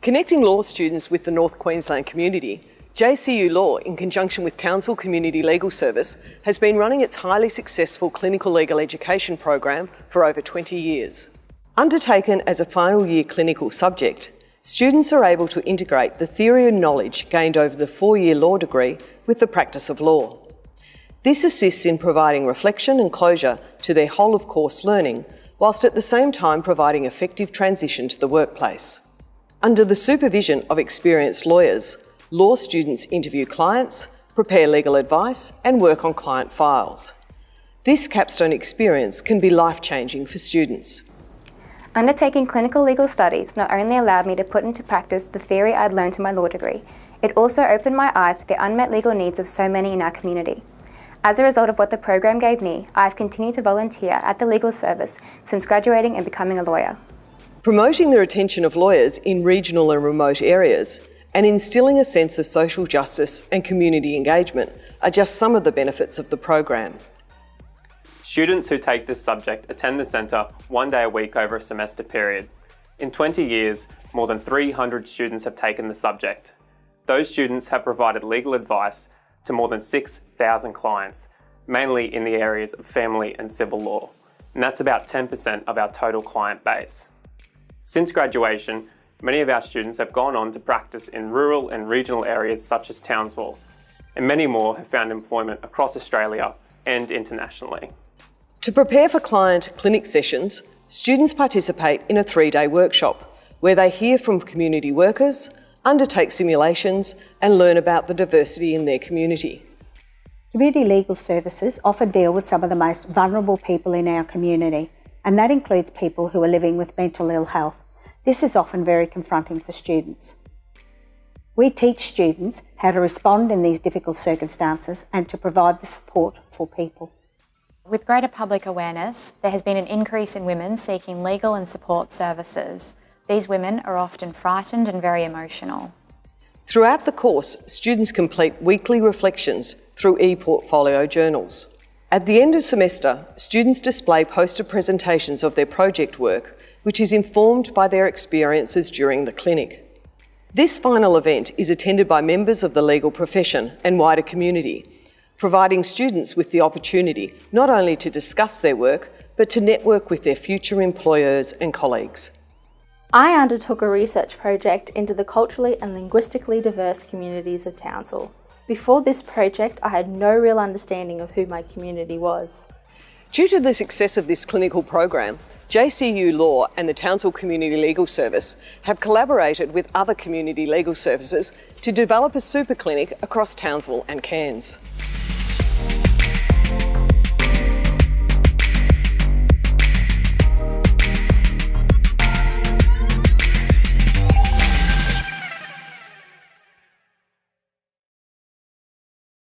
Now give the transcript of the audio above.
Connecting law students with the North Queensland community, JCU Law, in conjunction with Townsville Community Legal Service, has been running its highly successful clinical legal education program for over 20 years. Undertaken as a final year clinical subject, students are able to integrate the theory and knowledge gained over the 4-year law degree with the practice of law. This assists in providing reflection and closure to their whole of course learning, whilst at the same time providing effective transition to the workplace. Under the supervision of experienced lawyers, law students interview clients, prepare legal advice, and work on client files. This capstone experience can be life-changing for students. Undertaking clinical legal studies not only allowed me to put into practice the theory I'd learned in my law degree, it also opened my eyes to the unmet legal needs of so many in our community. As a result of what the program gave me, I've continued to volunteer at the legal service since graduating and becoming a lawyer. Promoting the retention of lawyers in regional and remote areas and instilling a sense of social justice and community engagement are just some of the benefits of the program. Students who take this subject attend the centre 1 day a week over a semester period. In 20 years, more than 300 students have taken the subject. Those students have provided legal advice to more than 6,000 clients, mainly in the areas of family and civil law, and that's about 10% of our total client base. Since graduation, many of our students have gone on to practice in rural and regional areas such as Townsville, and many more have found employment across Australia and internationally. To prepare for client clinic sessions, students participate in a 3-day workshop where they hear from community workers, undertake simulations, and learn about the diversity in their community. Community legal services often deal with some of the most vulnerable people in our community, and that includes people who are living with mental ill health. This is often very confronting for students. We teach students how to respond in these difficult circumstances and to provide the support for people. With greater public awareness, there has been an increase in women seeking legal and support services. These women are often frightened and very emotional. Throughout the course, students complete weekly reflections through e-portfolio journals. At the end of semester, students display poster presentations of their project work, which is informed by their experiences during the clinic. This final event is attended by members of the legal profession and wider community, providing students with the opportunity not only to discuss their work, but to network with their future employers and colleagues. I undertook a research project into the culturally and linguistically diverse communities of Townsville. Before this project, I had no real understanding of who my community was. Due to the success of this clinical program, JCU Law and the Townsville Community Legal Service have collaborated with other community legal services to develop a super clinic across Townsville and Cairns.